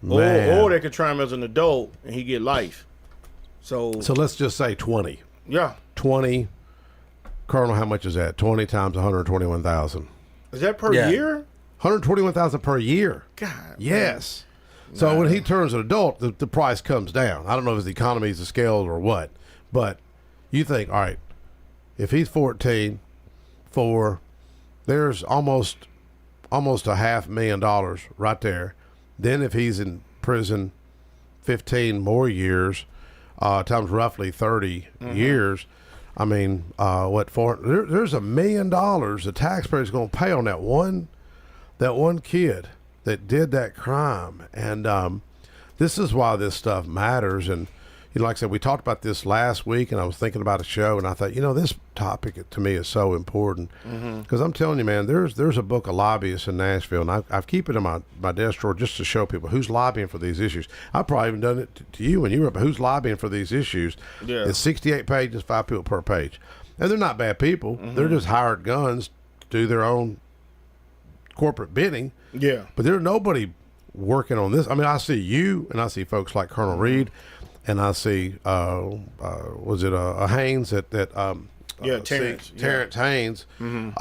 Man. Or they could try him as an adult and he get life. So let's just say 20. Yeah. 20. Colonel, how much is that? 20 times 121,000. Is that per year? 121,000 per year. God. Yes. Man. So when he turns an adult, the price comes down. I don't know if it's the economies of scale or what. But you think, all right, if he's 14, there's almost $500,000 right there. Then if he's in prison 15 more years, times roughly 30 years, I mean, there's $1 million the taxpayer's going to pay on that one kid that did that crime. And this is why this stuff matters. And like I said, we talked about this last week, and I was thinking about a show, and I thought, this topic to me is so important because I'm telling you, man, there's a book of lobbyists in Nashville, and I've keep it in my desk drawer just to show people who's lobbying for these issues. I've probably even done it to you when you were up. Who's lobbying for these issues? Yeah. It's 68 pages, 5 people per page, and they're not bad people. They're just hired guns to do their own corporate bidding. Yeah, but there's nobody working on this. I mean, I see you, and I see folks like Colonel Reed. and I see was it a Haynes Terrence. Terrence Haynes, and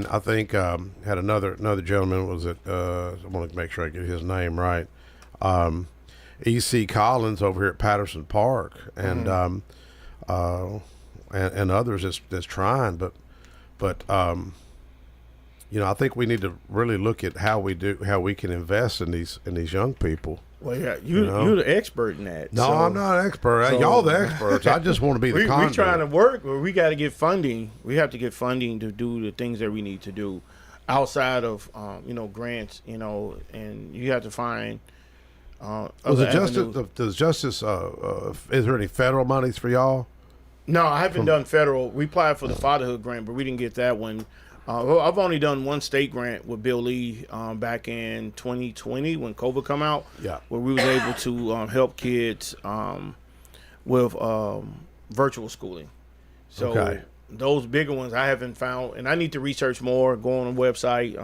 I think had another gentleman. Was it? I want to make sure I get his name right. E.C. Collins over here at Patterson Park, and and others that's trying, but I think we need to really look at how we can invest in these young people. Well, yeah, you're the expert in that. No, I'm not an expert. So, y'all the experts. I just want to be the conduit. We're trying to work, but we got to get funding. We have to get funding to do the things that we need to do outside of grants. And you have to find. Is there any federal monies for y'all? No, I haven't done federal. We applied for the fatherhood grant, but we didn't get that one. I've only done one state grant with Bill Lee back in 2020 when COVID come out. Yeah, where we was able to help kids with virtual schooling. So those bigger ones I haven't found, and I need to research more. Go on the website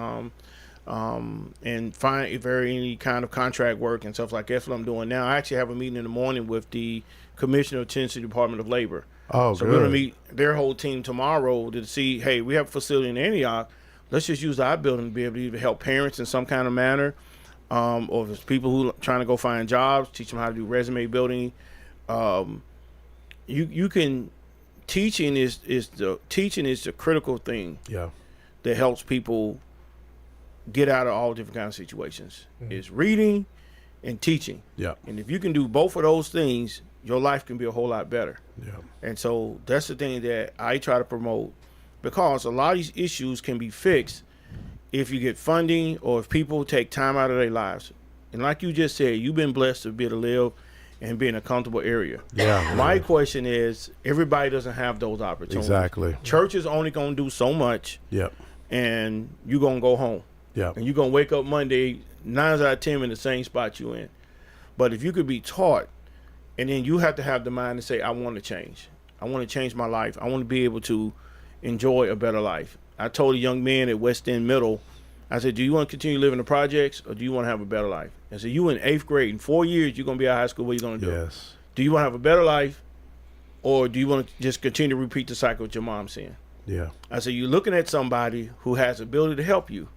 and find if there any kind of contract work and stuff like that. That's what I'm doing now. I actually have a meeting in the morning with the Commissioner of Tennessee Department of Labor. Oh, so good. We're going to meet their whole team tomorrow to see, hey, we have a facility in Antioch. Let's just use our building to be able to either help parents in some kind of manner, or if it's people who are trying to go find jobs, teach them how to do resume building. You can teaching is the critical thing. Yeah, that helps people get out of all different kinds of situations. Is reading and teaching. Yeah, and if you can do both of those things, your life can be a whole lot better. Yeah. And so that's the thing that I try to promote, because a lot of these issues can be fixed if you get funding or if people take time out of their lives. And like you just said, you've been blessed to be able to live and be in a comfortable area. Yeah. My question is, everybody doesn't have those opportunities. Exactly. Church is only going to do so much. Yep. And you're going to go home. Yeah. And you're going to wake up Monday 9 out of 10 in the same spot you in. But if you could be taught, and then you have to have the mind to say, I want to change. I want to change my life. I want to be able to enjoy a better life. I told a young man at West End Middle, I said, do you want to continue living the projects or do you want to have a better life? I said, you in 8th grade, in 4 years, you're going to be out of high school. What are you going to do? Yes. Do you want to have a better life or do you want to just continue to repeat the cycle that your mom's saying? Yeah. I said, you're looking at somebody who has the ability to help you.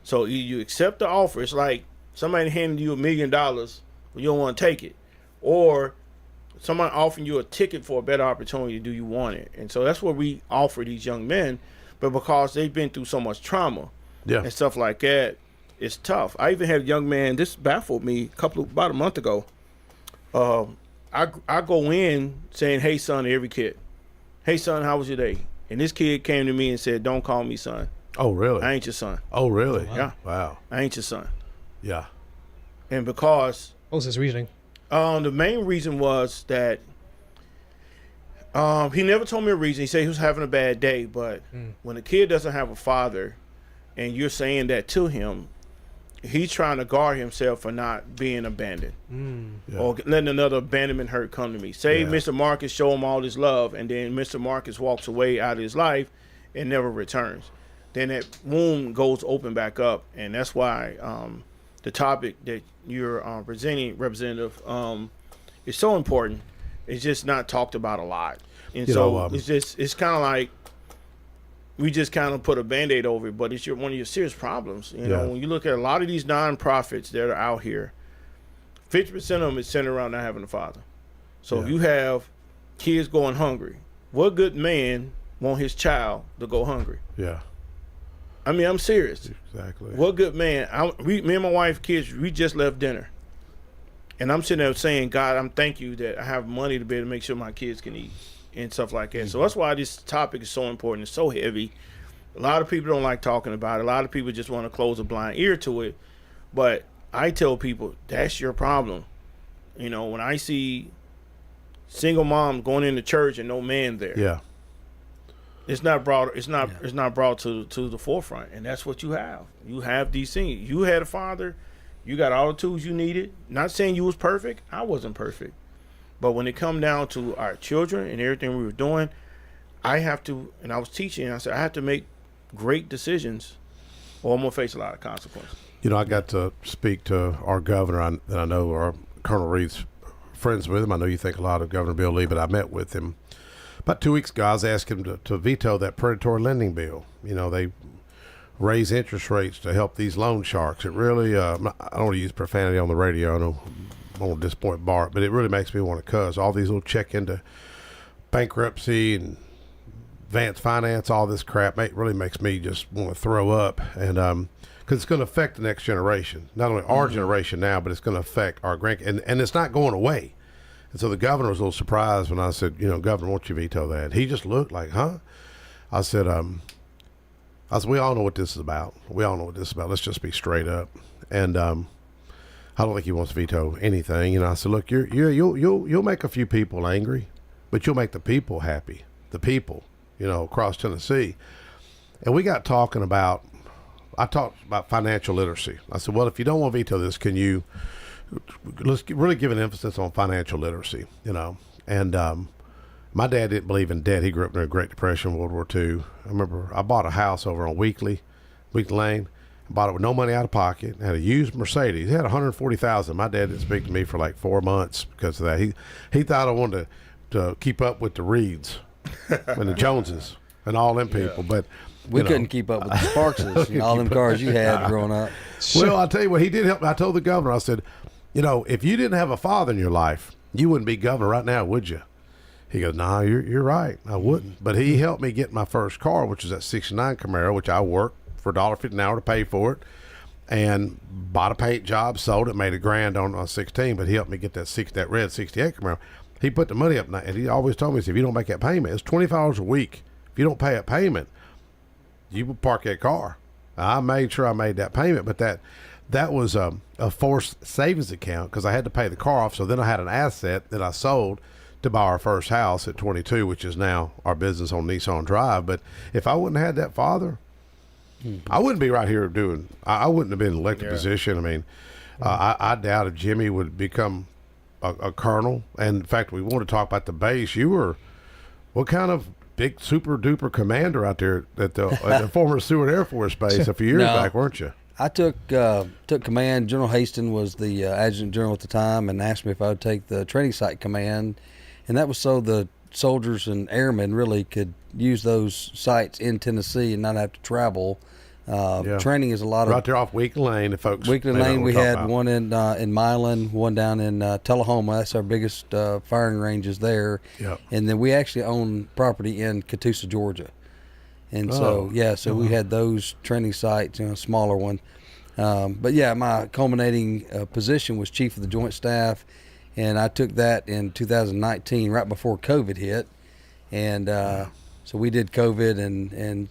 So you accept the offer. It's like somebody handing you $1 million, but you don't want to take it. Or someone offering you a ticket for a better opportunity, do you want it? And so that's what we offer these young men. But because they've been through so much trauma and stuff like that, it's tough. I even had a young man, this baffled me about a month ago. I go in saying, hey, son, to every kid. Hey, son, how was your day? And this kid came to me and said, don't call me son. Oh, really? I ain't your son. Oh, really? Oh, wow. Yeah. Wow. I ain't your son. Yeah. And because... What was his reasoning? The main reason was that he never told me a reason. He said he was having a bad day, but when a kid doesn't have a father and you're saying that to him, he's trying to guard himself for not being abandoned or letting another abandonment hurt come to me. Say Mr. Marcus show him all his love and then Mr. Marcus walks away out of his life and never returns. Then that wound goes open back up, and that's why the topic that you're presenting, Representative, is so important. It's just not talked about a lot. And it's kind of like we just kind of put a Band-Aid over it, but it's one of your serious problems. You know, when you look at a lot of these nonprofits that are out here, 50% of them is centered around not having a father. So if you have kids going hungry, what good man want his child to go hungry? Yeah. I mean, I'm serious. Exactly. What good man? Me and my wife, kids, we just left dinner. And I'm sitting there saying, God, I'm thank you that I have money to be able to make sure my kids can eat and stuff like that. So that's why this topic is so important. It's so heavy. A lot of people don't like talking about it. A lot of people just want to close a blind ear to it. But I tell people, that's your problem. You know, when I see single mom going into church and no man there. Yeah. It's not brought. It's not brought to the forefront, and that's what you have. You have these things. You had a father. You got all the tools you needed. Not saying you was perfect. I wasn't perfect, but when it come down to our children and everything we were doing, I have to. And I was teaching. And I said I have to make great decisions, or I'm gonna face a lot of consequences. You know, I got to speak to our governor that I know, our Colonel Reed's friends with him. I know you think a lot of Governor Bill Lee, but I met with him about 2 weeks ago. I was asking him to veto that predatory lending bill. You know, they raise interest rates to help these loan sharks. It really, I don't want to use profanity on the radio. I know I won't disappoint Bart, but it really makes me want to cuss. All these little check into bankruptcy and advanced finance, all this crap, really makes me just want to throw up. And because it's going to affect the next generation, not only our generation now, but it's going to affect our grandkids, and it's not going away. And so the governor was a little surprised when I said, you know, Governor, won't you veto that? He just looked like, huh? I said, we all know what this is about. We all know what this is about. Let's just be straight up. And I don't think he wants to veto anything. You know, I said, look, you'll make a few people angry, but you'll make the people happy. The people, you know, across Tennessee. And we got talking about, I talked about financial literacy. I said, well, if you don't want to veto this, can you, let's really give an emphasis on financial literacy, you know. And my dad didn't believe in debt. He grew up during the Great Depression, World War II. I remember I bought a house over on Weekly Lane. I bought it with no money out of pocket. I had a used Mercedes. It had $140,000. My dad didn't speak to me for like 4 months because of that. He thought I wanted to keep up with the Reeds and the Joneses and all them people. But we couldn't keep up with the Sparkses and all them cars you had growing up. Well, I'll tell you what, he did help. I told the governor, I said, you know, if you didn't have a father in your life, you wouldn't be governor right now, would you? He goes, nah, you're right. I wouldn't. But he helped me get my first car, which was that 69 Camaro, which I worked for $1.50 an hour to pay for it, and bought a paint job, sold it, made $1,000 on 16. But he helped me get that red 68 Camaro. He put the money up, and he always told me, if you don't make that payment, it's $20 a week. If you don't pay a payment, you will park that car. I made sure I made that payment, but that was a forced savings account because I had to pay the car off. So then I had an asset that I sold to buy our first house at 22, which is now our business on Nissan Drive. But if I wouldn't have had that father, I wouldn't be right here I wouldn't have been in an elected position. I mean, I doubt if Jimmy would become a colonel. And in fact, we want to talk about the base. You were, what kind of big super duper commander out there at the former Stewart Air Force Base a few years back, weren't you? I took command. General Haston was the adjutant general at the time and asked me if I would take the training site command. And that was so the soldiers and airmen really could use those sites in Tennessee and not have to travel. Training is a lot of... Right there off Weekly Lane, folks. Weekly Lane, we had one in Milan, one down in Tullahoma. That's our biggest firing ranges there. Yep. And then we actually own property in Catoosa, Georgia. And so we had those training sites, you know, smaller one. But yeah, my culminating position was Chief of the Joint Staff. And I took that in 2019, right before COVID hit. And so we did COVID and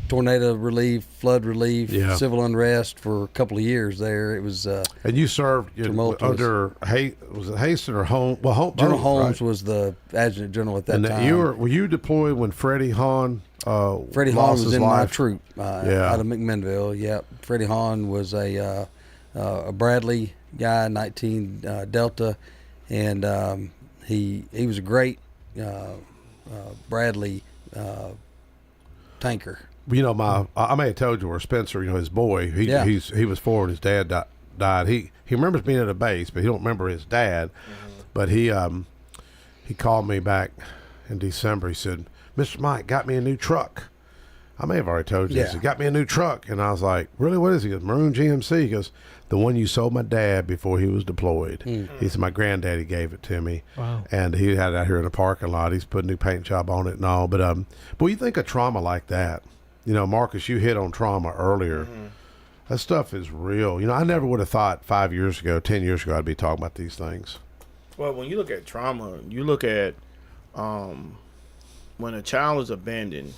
tornado relief, flood relief, civil unrest for a couple of years there. It was and you served under was it Haston or Holmes? Well, General Holmes right? was the adjutant general at that and time. Were you deployed when Freddie Hahn Freddie Hahn was in life? my troop out of McMinnville. Yep. Freddie Hahn was a Bradley guy, 19 Delta, and he was a great Bradley tanker. You know, I may have told you where Spencer, you know, his boy, he was forward. His dad died. He remembers being at a base, but he don't remember his dad. But he called me back in December. He said, Mr. Mike got me a new truck. I may have already told you this. He got me a new truck. And I was like, really? What is it? He goes, Maroon GMC. He goes, the one you sold my dad before he was deployed. He said, my granddaddy gave it to me. Wow. And he had it out here in the parking lot. He's put a new paint job on it and all. But you think of trauma like that. You know, Marcus, you hit on trauma earlier. That stuff is real. You know, I never would have thought 5 years ago, 10 years ago, I'd be talking about these things. Well, when you look at trauma, you look at when a child is abandoned,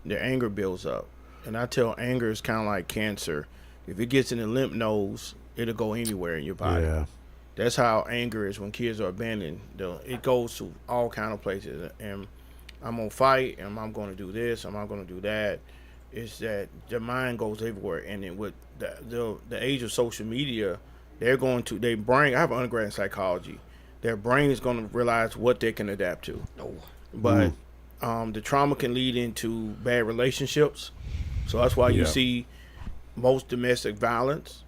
their anger builds up. And I tell anger is kind of like cancer. If it gets in the lymph nodes, it'll go anywhere in your body. Yeah. That's how anger is when kids are abandoned. It goes to all kind of places. And I'm going to fight, and I'm going to do this, and I'm going to do that. It's that their mind goes everywhere. And then with the age of social media, their brain, I have an undergrad in psychology. Their brain is going to realize what they can adapt to. But the trauma can lead into bad relationships. So that's why you see most domestic violence.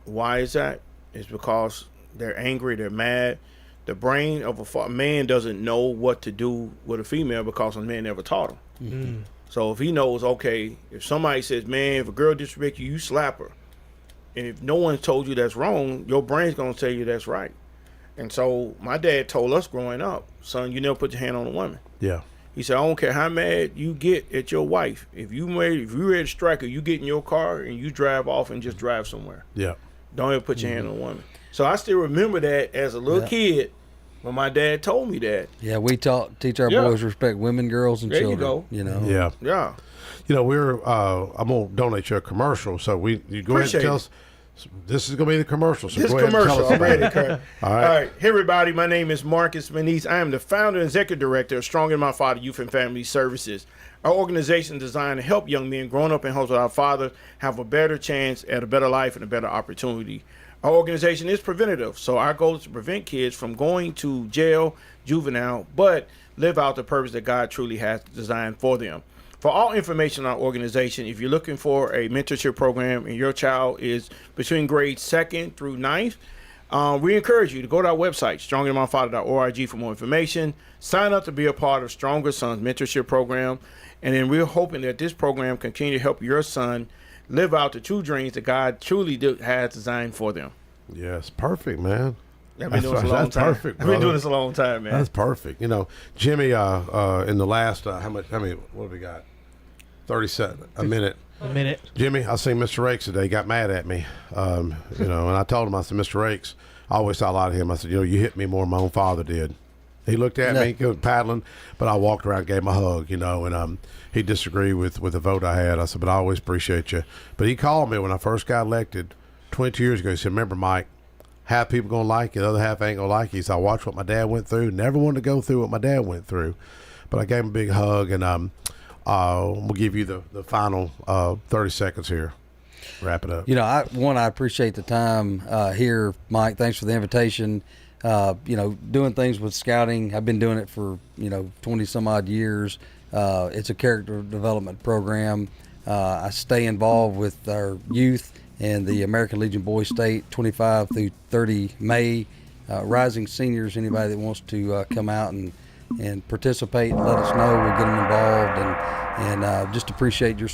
Why is that? It's because they're angry, they're mad. The brain of a man doesn't know what to do with a female because a man never taught him. Mm-hmm. So if he knows, okay, if somebody says, man, if a girl disrespects you, you slap her. And if no one told you that's wrong, your brain's going to tell you that's right. And so my dad told us growing up, son, you never put your hand on a woman. Yeah. He said, I don't care how mad you get at your wife. If you ready to strike her, you get in your car and you drive off and just drive somewhere. Yeah. Don't ever put your hand on a woman. So I still remember that as a little kid when my dad told me that. Yeah, we teach our boys respect women, girls, and children. There you go. Yeah. Yeah. You know, I'm gonna donate you a commercial. So you go ahead and tell us. This is gonna be the commercial. So this go ahead commercial, and tell us I'm ready, Kurt. All right. Hey everybody, my name is Marcus Maniz. I am the founder and executive director of Strong in My Father Youth and Family Services. Our organization is designed to help young men growing up in homes with our fathers have a better chance at a better life and a better opportunity. Our organization is preventative, so our goal is to prevent kids from going to jail, juvenile, but live out the purpose that God truly has designed for them. For all information on our organization, if you're looking for a mentorship program and your child is between grades 2nd through 9th, we encourage you to go to our website, stronginmyfather.org, for more information. Sign up to be a part of Stronger Sons Mentorship Program, and then we're hoping that this program continue to help your son live out the true dreams that God truly has designed for them. Yes, perfect, man. I've been doing this a long time. Perfect, I've been doing this a long time, man. That's perfect. You know, Jimmy, in the last, how many, what have we got? 37, a minute. A minute. Jimmy, I seen Mr. Rakes today. He got mad at me. You know, and I told him, I said, Mr. Rakes, I always thought a lot of him. I said, you know, you hit me more than my own father did. He looked at me, he was paddling, but I walked around, gave him a hug, you know, and he disagreed with the vote I had. I said, but I always appreciate you. But he called me when I first got elected 22 years ago. He said, remember, Mike, half people going to like you, the other half ain't going to like you. He said, I watched what my dad went through. Never wanted to go through what my dad went through. But I gave him a big hug, and we'll give you the final 30 seconds here. Wrap it up. You know, I appreciate the time here, Mike. Thanks for the invitation. You know, doing things with scouting, I've been doing it for, 20 some odd years. It's a character development program. I stay involved with our youth and the American Legion Boys State 25 through 30 May. Rising seniors, anybody that wants to come out and participate, let us know. We'll get them involved, and just appreciate your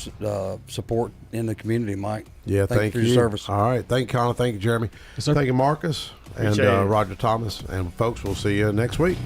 support in the community, Mike. Yeah, thank you for your service. All right, thank you, Connor. Thank you, Jeremy. Yes, sir. Thank you, Marcus and Roger Thomas. And folks, we'll see you next week.